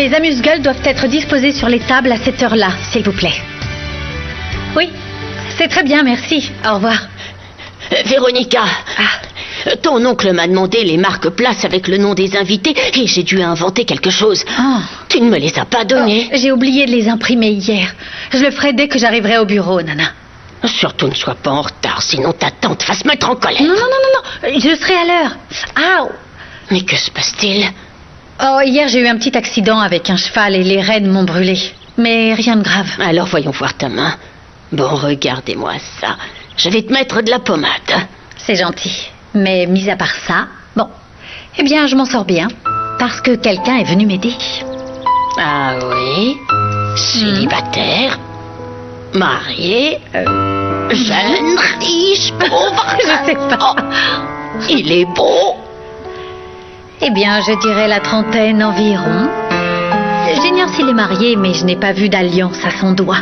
Les amuse-gueules doivent être disposés sur les tables à cette heure-là, s'il vous plaît. Oui, c'est très bien, merci. Au revoir. Véronica, ton oncle m'a demandé les marque-places avec le nom des invités et j'ai dû inventer quelque chose. Oh. Tu ne me les as pas donnés. J'ai oublié de les imprimer hier. Je le ferai dès que j'arriverai au bureau, Nana. Surtout ne sois pas en retard, sinon ta tante va se mettre en colère. Non, je serai à l'heure. Ah. Mais que se passe-t-il? Oh, hier j'ai eu un petit accident avec un cheval et les rênes m'ont brûlé. Mais rien de grave. Alors voyons voir ta main. Bon, regardez-moi ça. Je vais te mettre de la pommade. C'est gentil. Mais mis à part ça, bon, eh bien je m'en sors bien. Parce que quelqu'un est venu m'aider. Ah oui? Célibataire? Marié? Jeune? Riche? Pauvre? Je sais pas. Oh, il est beau. Eh bien, je dirais la trentaine environ. J'ignore s'il est marié, mais je n'ai pas vu d'alliance à son doigt.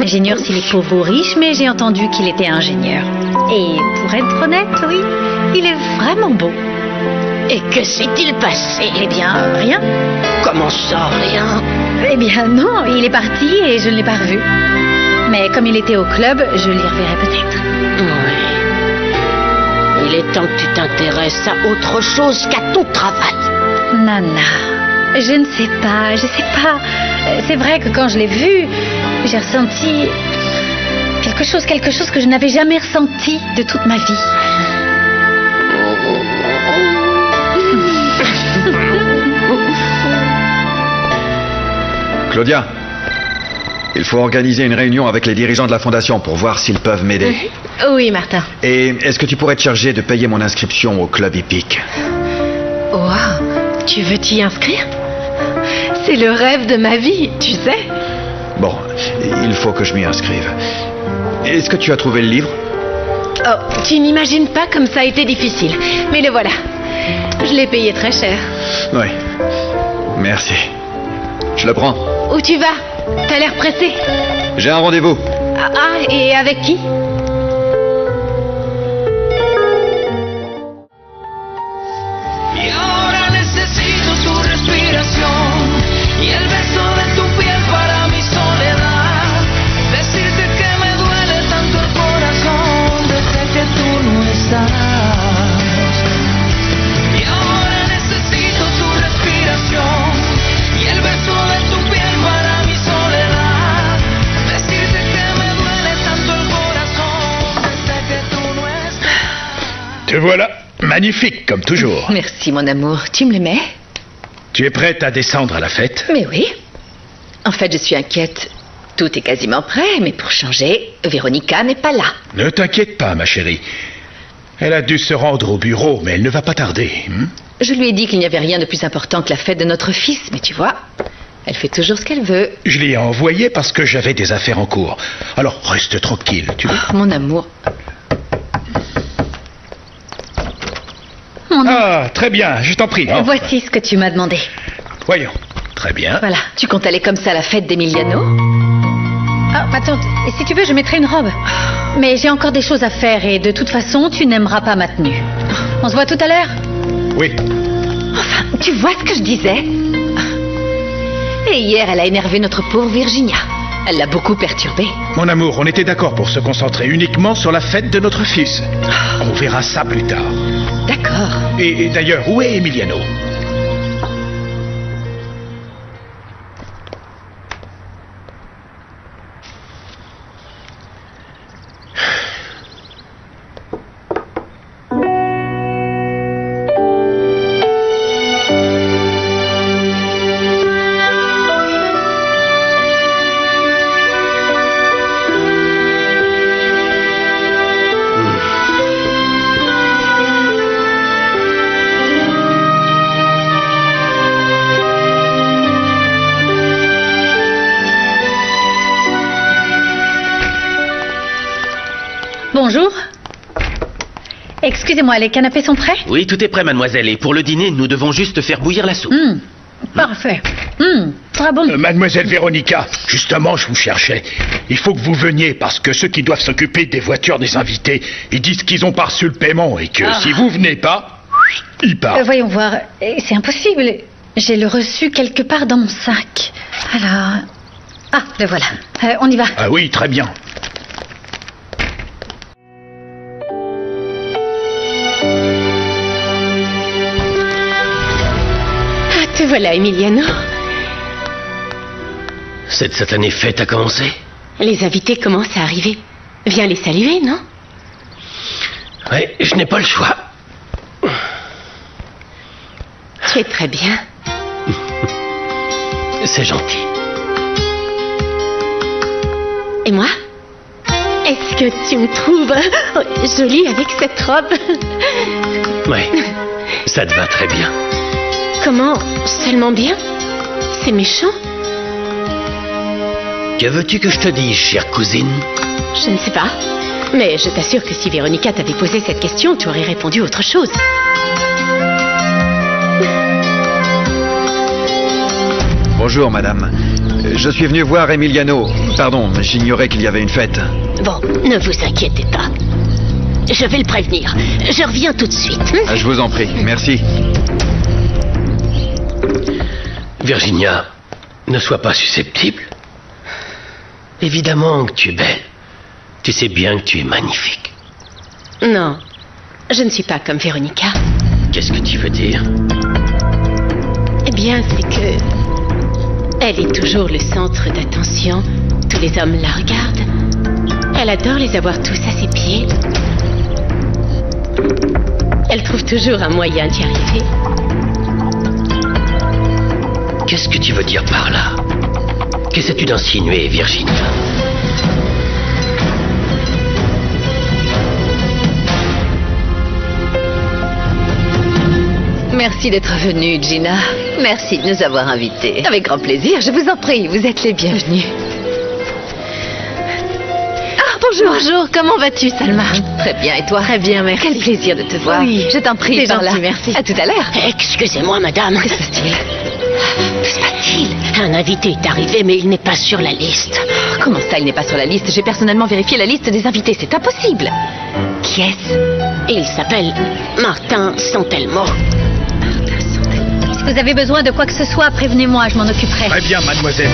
J'ignore s'il est pauvre ou riche, mais j'ai entendu qu'il était ingénieur. Et pour être honnête, oui, il est vraiment beau. Et que s'est-il passé? Eh bien, rien. Comment ça, rien? Eh bien, non, il est parti et je ne l'ai pas revu. Mais comme il était au club, je l'y reverrai peut-être. Oui. Il est temps que tu t'intéresses à autre chose qu'à ton travail. Nana, je ne sais pas. C'est vrai que quand je l'ai vu, j'ai ressenti quelque chose que je n'avais jamais ressenti de toute ma vie. Claudia, il faut organiser une réunion avec les dirigeants de la fondation pour voir s'ils peuvent m'aider. Oui, Martin. Et est-ce que tu pourrais te charger de payer mon inscription au club hippique? Wow, tu veux t'y inscrire? C'est le rêve de ma vie, tu sais. Bon, il faut que je m'y inscrive. Est-ce que tu as trouvé le livre? Oh, tu n'imagines pas comme ça a été difficile. Mais le voilà. Je l'ai payé très cher. Oui, merci. Je le prends. Où tu vas? T'as l'air pressé. J'ai un rendez-vous. Ah, et avec qui? Te voilà, magnifique comme toujours. Merci mon amour, tu me le mets? Tu es prête à descendre à la fête? Mais oui. En fait, je suis inquiète. Tout est quasiment prêt, mais pour changer, Véronica n'est pas là. Ne t'inquiète pas, ma chérie. Elle a dû se rendre au bureau, mais elle ne va pas tarder. Je lui ai dit qu'il n'y avait rien de plus important que la fête de notre fils, mais tu vois, elle fait toujours ce qu'elle veut. Je l'ai envoyée parce que j'avais des affaires en cours. Alors, reste tranquille, tu veux? Oh, mon amour. Ah, très bien, je t'en prie. Voici ce que tu m'as demandé. Voyons, très bien. Voilà, tu comptes aller comme ça à la fête d'Emiliano? Ah, attends, et si tu veux, je mettrai une robe. Mais j'ai encore des choses à faire et de toute façon, tu n'aimeras pas ma tenue. On se voit tout à l'heure? Oui. Enfin, tu vois ce que je disais? Et hier, elle a énervé notre pauvre Virginia. Elle l'a beaucoup perturbée. Mon amour, on était d'accord pour se concentrer uniquement sur la fête de notre fils. On verra ça plus tard. D'accord. Et d'ailleurs, où est Emiliano? Bonjour. Excusez-moi, les canapés sont prêts? Oui, tout est prêt, mademoiselle. Et pour le dîner, nous devons juste faire bouillir la soupe. Parfait. Très bon. Mademoiselle Véronica, justement, je vous cherchais. Il faut que vous veniez parce que ceux qui doivent s'occuper des voitures des invités, ils disent qu'ils ont pas reçu le paiement et que si vous venez pas, ils partent. Voyons voir. C'est impossible. J'ai le reçu quelque part dans mon sac. Alors... Ah, le voilà. On y va. Ah oui, très bien. Ah, te voilà, Emiliano. Cette satanée fête a commencé? Les invités commencent à arriver. Viens les saluer, non? Oui, je n'ai pas le choix. Tu es très bien. C'est gentil. Et moi? Est-ce que tu me trouves jolie avec cette robe? Oui, ça te va très bien. Comment? Seulement bien? C'est méchant? Que veux-tu que je te dise, chère cousine? Je ne sais pas. Mais je t'assure que si Véronica t'avait posé cette question, tu aurais répondu autre chose. Bonjour, madame. Je suis venu voir Emiliano. Pardon, j'ignorais qu'il y avait une fête. Bon, ne vous inquiétez pas. Je vais le prévenir. Je reviens tout de suite. Je vous en prie, merci. Virginia, ne sois pas susceptible. Évidemment que tu es belle. Tu sais bien que tu es magnifique. Non, je ne suis pas comme Véronica. Qu'est-ce que tu veux dire? Eh bien, c'est que... elle est toujours le centre d'attention. Tous les hommes la regardent. Elle adore les avoir tous à ses pieds. Elle trouve toujours un moyen d'y arriver. Qu'est-ce que tu veux dire par là? Qu'essaies-tu d'insinuer, Virginia? Merci d'être venue, Gina. Merci de nous avoir invités. Avec grand plaisir, je vous en prie, vous êtes les bienvenus. Ah, bonjour. Bonjour, comment vas-tu, Salma? Très bien, et toi? Très bien, merci. Quel plaisir de te voir. Oui, je t'en prie, par là. Merci. À tout à l'heure. Excusez-moi, madame. Que se passe-t-il? Que se passe-t-il? Un invité est arrivé, mais il n'est pas sur la liste. Comment ça, il n'est pas sur la liste? J'ai personnellement vérifié la liste des invités, c'est impossible. Qui est-ce? Il s'appelle Martin Santelmo. Si vous avez besoin de quoi que ce soit, prévenez-moi, je m'en occuperai. Très bien, mademoiselle.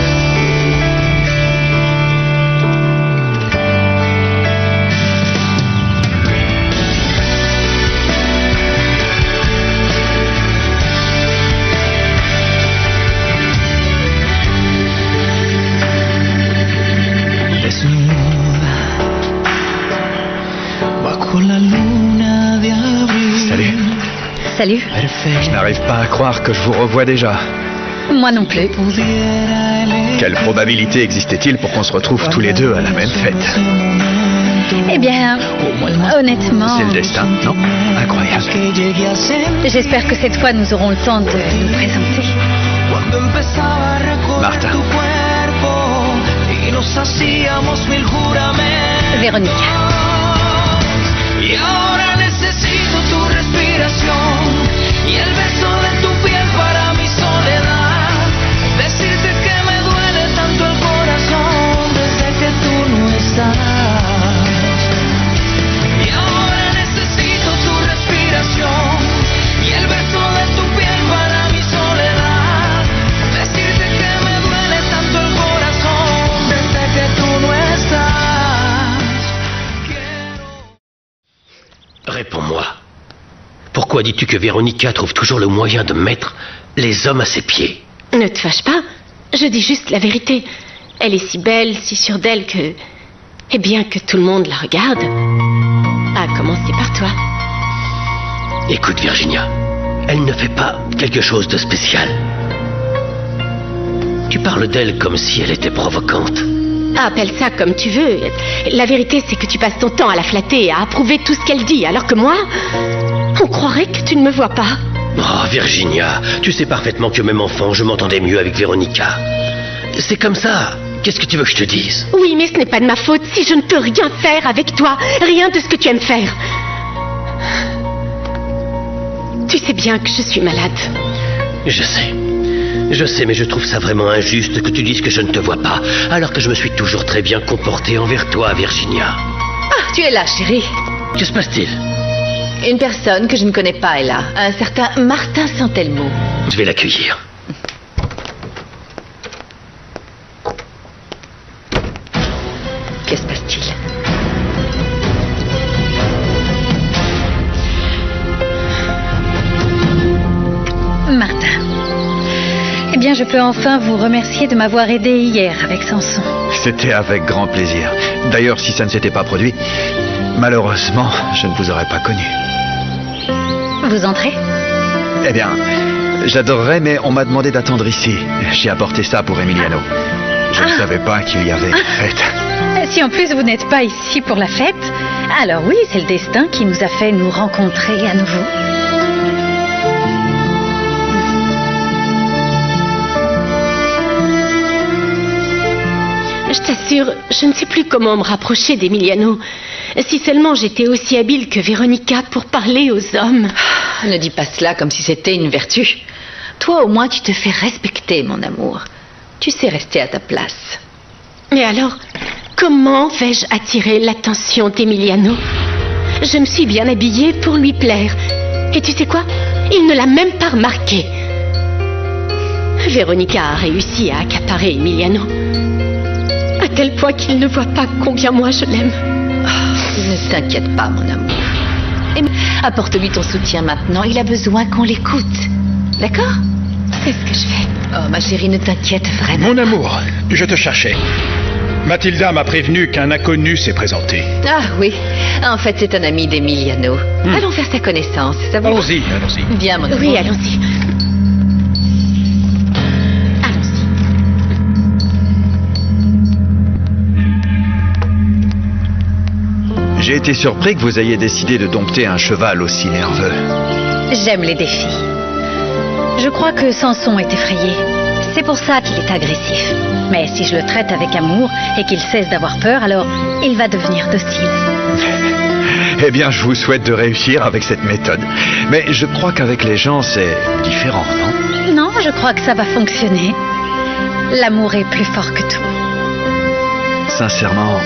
Salut. Salut. Je n'arrive pas à croire que je vous revois déjà. Moi non plus. Quelle probabilité existait-il pour qu'on se retrouve tous les deux à la même fête? Eh bien, honnêtement... C'est le destin, non? Incroyable. J'espère que cette fois, nous aurons le temps de nous présenter. Martin. Véronica. Y ahora necesito tu respiración y el beso de tu piel para mi soledad. Decirte que me duele tanto el corazón desde que tú no estás. Y ahora necesito tu respiración y el beso de tu piel para mi soledad. Decirte que me duele tanto el corazón desde que tú no estás. Réponds-moi. Pourquoi dis-tu que Véronica trouve toujours le moyen de mettre les hommes à ses pieds? Ne te fâche pas. Je dis juste la vérité. Elle est si belle, si sûre d'elle que... Eh bien, que tout le monde la regarde. À commencer par toi. Écoute, Virginia, elle ne fait pas quelque chose de spécial. Tu parles d'elle comme si elle était provocante. Appelle ça comme tu veux. La vérité, c'est que tu passes ton temps à la flatter, à approuver tout ce qu'elle dit, alors que moi, on croirait que tu ne me vois pas. Oh, Virginia, tu sais parfaitement que même enfant, je m'entendais mieux avec Véronica. C'est comme ça. Qu'est-ce que tu veux que je te dise? Oui, mais ce n'est pas de ma faute si je ne peux rien faire avec toi. Rien de ce que tu aimes faire. Tu sais bien que je suis malade. Je sais. Je sais, mais je trouve ça vraiment injuste que tu dises que je ne te vois pas, alors que je me suis toujours très bien comporté envers toi, Virginia. Ah, tu es là, chérie. Que se passe-t-il? Une personne que je ne connais pas est là. Un certain Martin Santelmo. Je vais l'accueillir. bien, je peux enfin vous remercier de m'avoir aidé hier avec Samson. C'était avec grand plaisir. D'ailleurs, si ça ne s'était pas produit, malheureusement, je ne vous aurais pas connu. Vous entrez? Eh bien, j'adorerais, mais on m'a demandé d'attendre ici. J'ai apporté ça pour Emiliano. Je ne savais pas qu'il y avait une fête. Si en plus vous n'êtes pas ici pour la fête, alors oui, c'est le destin qui nous a fait nous rencontrer à nouveau. Je t'assure, je ne sais plus comment me rapprocher d'Emiliano. Si seulement j'étais aussi habile que Véronica pour parler aux hommes. Ne dis pas cela comme si c'était une vertu. Toi, au moins, tu te fais respecter, mon amour. Tu sais rester à ta place. Mais alors, comment vais-je attirer l'attention d'Emiliano? Je me suis bien habillée pour lui plaire. Et tu sais quoi? Il ne l'a même pas remarqué. Véronica a réussi à accaparer Emiliano. À tel point qu'il ne voit pas combien moi je l'aime. Ne t'inquiète pas, mon amour. Apporte-lui ton soutien maintenant. Il a besoin qu'on l'écoute. D'accord? C'est ce que je fais. Oh, ma chérie, ne t'inquiète vraiment. Mon amour, je te cherchais. Mathilda m'a prévenu qu'un inconnu s'est présenté. Ah oui, en fait, c'est un ami d'Emiliano. Allons faire sa connaissance, ça va? Allons-y, allons-y. Viens, mon amour. Oui, allons-y. Allons-y. J'ai été surpris que vous ayez décidé de dompter un cheval aussi nerveux. J'aime les défis. Je crois que Samson est effrayé. C'est pour ça qu'il est agressif. Mais si je le traite avec amour et qu'il cesse d'avoir peur, alors il va devenir docile. Eh bien, je vous souhaite de réussir avec cette méthode. Mais je crois qu'avec les gens, c'est différent, non? Non, je crois que ça va fonctionner. L'amour est plus fort que tout. Sincèrement,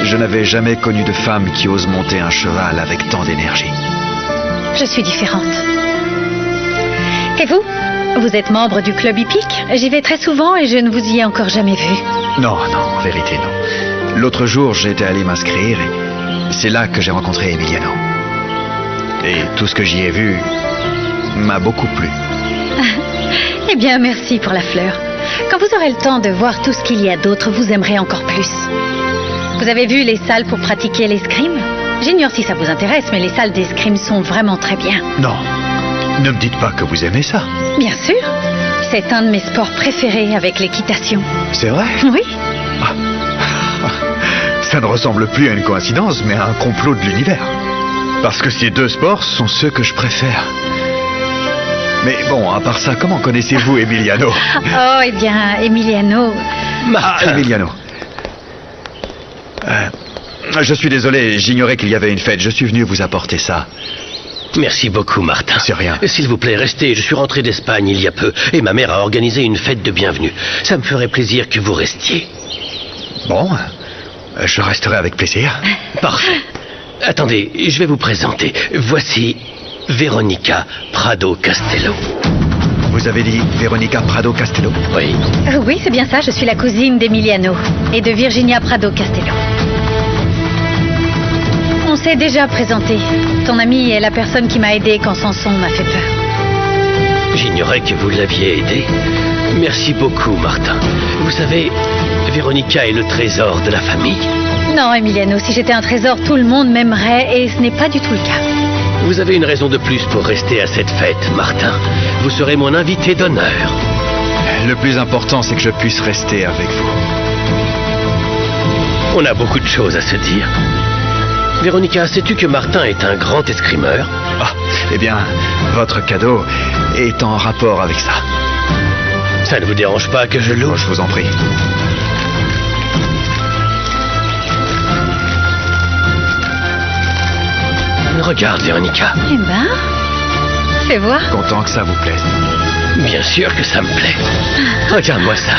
je n'avais jamais connu de femme qui ose monter un cheval avec tant d'énergie. Je suis différente. Et vous? Vous êtes membre du club hippique? J'y vais très souvent et je ne vous y ai encore jamais vu. Non, en vérité, non. L'autre jour, j'étais allé m'inscrire et c'est là que j'ai rencontré Emiliano. Et tout ce que j'y ai vu m'a beaucoup plu. Eh bien, merci pour la fleur. Quand vous aurez le temps de voir tout ce qu'il y a d'autre, vous aimerez encore plus. Vous avez vu les salles pour pratiquer l'escrime? J'ignore si ça vous intéresse, mais les salles d'escrime sont vraiment très bien. Non, ne me dites pas que vous aimez ça. Bien sûr. C'est un de mes sports préférés avec l'équitation. C'est vrai? Oui. Ça ne ressemble plus à une coïncidence, mais à un complot de l'univers. Parce que ces deux sports sont ceux que je préfère. Mais bon, à part ça, comment connaissez-vous Emiliano? Oh, eh bien, Emiliano... Emiliano. Je suis désolé, j'ignorais qu'il y avait une fête. Je suis venu vous apporter ça. Merci beaucoup, Martin. C'est rien. S'il vous plaît, restez. Je suis rentré d'Espagne il y a peu et ma mère a organisé une fête de bienvenue. Ça me ferait plaisir que vous restiez. Bon, je resterai avec plaisir. Parfait. Attendez, je vais vous présenter. Voici Véronica Prado Castello. Vous avez dit Véronica Prado Castello? Oui. Oui, c'est bien ça, je suis la cousine d'Emiliano et de Virginia Prado Castello. On s'est déjà présenté. Ton ami est la personne qui m'a aidé quand Samson m'a fait peur. J'ignorais que vous l'aviez aidé. Merci beaucoup, Martin. Vous savez, Véronica est le trésor de la famille. Non, Emiliano, si j'étais un trésor, tout le monde m'aimerait et ce n'est pas du tout le cas. Vous avez une raison de plus pour rester à cette fête, Martin. Vous serez mon invité d'honneur. Le plus important, c'est que je puisse rester avec vous. On a beaucoup de choses à se dire. Véronica, sais-tu que Martin est un grand escrimeur? Ah, eh bien, votre cadeau est en rapport avec ça. Ça ne vous dérange pas que je l'ouvre? Oh, je vous en prie. Regarde, Véronica. Eh ben, fais voir. Content que ça vous plaise. Bien sûr que ça me plaît. Regarde-moi ça.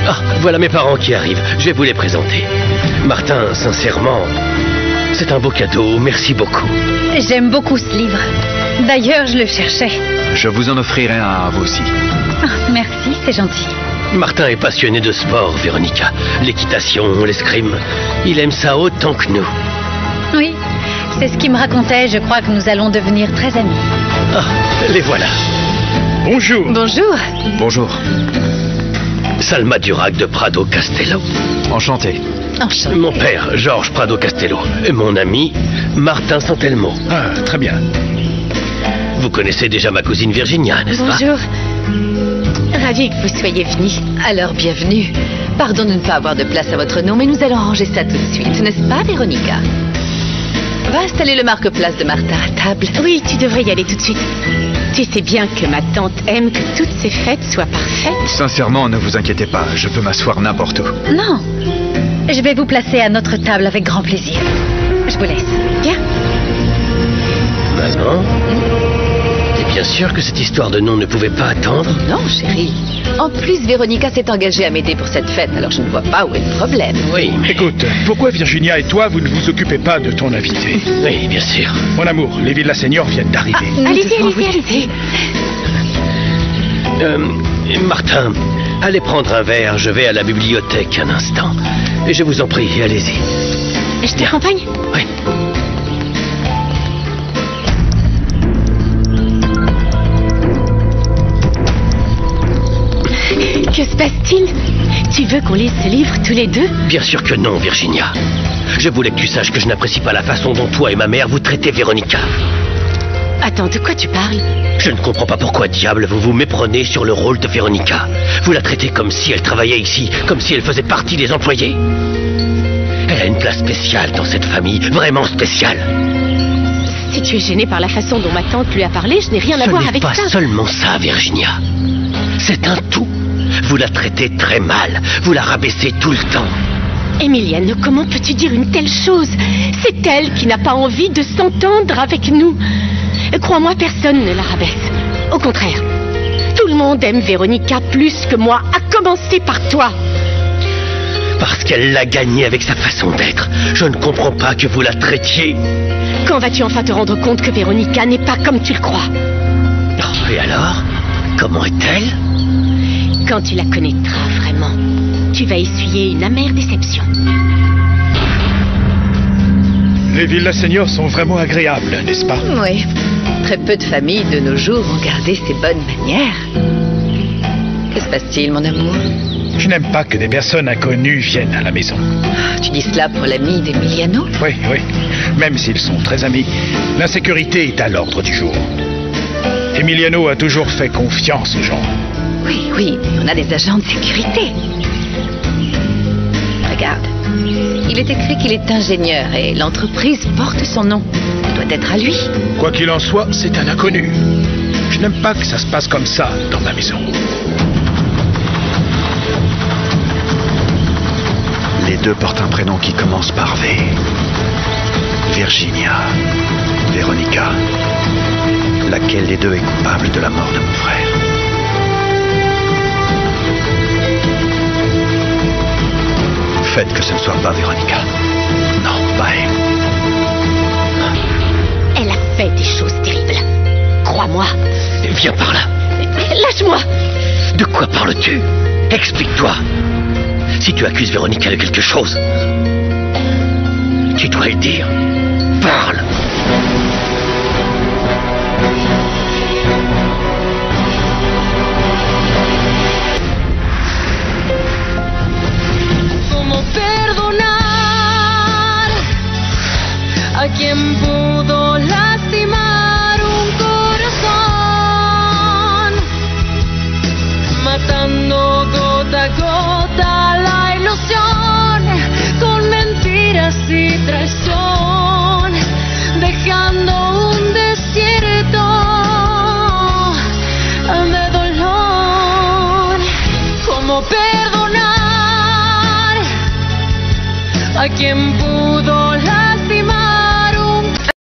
Ah, voilà mes parents qui arrivent. Je vais vous les présenter. Martin, sincèrement, c'est un beau cadeau. Merci beaucoup. J'aime beaucoup ce livre. D'ailleurs, je le cherchais. Je vous en offrirai un à vous aussi. Ah, merci, c'est gentil. Martin est passionné de sport, Véronica. L'équitation, l'escrime. Il aime ça autant que nous. Oui, c'est ce qu'il me racontait. Je crois que nous allons devenir très amis. Ah, les voilà. Bonjour. Bonjour. Bonjour. Salma Durac de Prado Castello. Enchanté. Enchanté. Mon père, Georges Prado Castello. Et mon ami, Martin Santelmo. Ah, très bien. Vous connaissez déjà ma cousine Virginia, n'est-ce pas? Bonjour. Ravi que vous soyez venu. Alors, bienvenue. Pardon de ne pas avoir de place à votre nom, mais nous allons ranger ça tout de suite, n'est-ce pas, Véronica? Va installer le marque-place de Martha à table. Oui, tu devrais y aller tout de suite. Tu sais bien que ma tante aime que toutes ces fêtes soient parfaites. Sincèrement, ne vous inquiétez pas, je peux m'asseoir n'importe où. Non. Je vais vous placer à notre table avec grand plaisir. Je vous laisse. Viens. Maman, t'es bien sûr que cette histoire de nom ne pouvait pas attendre? Non, chérie. En plus, Véronica s'est engagée à m'aider pour cette fête, alors je ne vois pas où est le problème. Oui, mais... Écoute, pourquoi Virginia et toi, vous ne vous occupez pas de ton invité? Oui, bien sûr. Mon amour, les Villas Seniors viennent d'arriver. Allez-y. Martin, allez prendre un verre, je vais à la bibliothèque un instant. Et je vous en prie, allez-y. Je t'accompagne? Oui. Que se passe-t-il? Tu veux qu'on lise ce livre tous les deux? Bien sûr que non, Virginia. Je voulais que tu saches que je n'apprécie pas la façon dont toi et ma mère vous traitez Véronica. Attends, de quoi tu parles? Je ne comprends pas pourquoi, diable, vous vous méprenez sur le rôle de Véronica. Vous la traitez comme si elle travaillait ici, comme si elle faisait partie des employés. Elle a une place spéciale dans cette famille, vraiment spéciale. Si tu es gêné par la façon dont ma tante lui a parlé, je n'ai rien à voir avec ça. Ce n'est pas seulement ça, Virginia. C'est un tout. Vous la traitez très mal. Vous la rabaissez tout le temps. Emiliano, comment peux-tu dire une telle chose? C'est elle qui n'a pas envie de s'entendre avec nous. Crois-moi, personne ne la rabaisse. Au contraire, tout le monde aime Véronica plus que moi, à commencer par toi. Parce qu'elle l'a gagnée avec sa façon d'être. Je ne comprends pas que vous la traitiez. Quand vas-tu enfin te rendre compte que Véronica n'est pas comme tu le crois? Oh, et alors? Comment est-elle? Quand tu la connaîtras vraiment, tu vas essuyer une amère déception. Les Villas Seniors sont vraiment agréables, n'est-ce pas? Oui. Très peu de familles de nos jours ont gardé ces bonnes manières. Que se passe-t-il, mon amour? Je n'aime pas que des personnes inconnues viennent à la maison. Tu dis cela pour l'ami d'Emiliano? Oui. Même s'ils sont très amis, l'insécurité est à l'ordre du jour. Emiliano a toujours fait confiance aux gens. Oui, on a des agents de sécurité. Regarde, il est écrit qu'il est ingénieur et l'entreprise porte son nom. Ça doit être à lui. Quoi qu'il en soit, c'est un inconnu. Je n'aime pas que ça se passe comme ça dans ma maison. Les deux portent un prénom qui commence par V. Virginia. Véronica. Laquelle des deux est coupable de la mort de mon frère? Faites que ce ne soit pas Véronica. Non, pas elle. Elle a fait des choses terribles. Crois-moi. Viens par là. Lâche-moi. De quoi parles-tu? Explique-toi. Si tu accuses Véronica de quelque chose, tu dois le dire.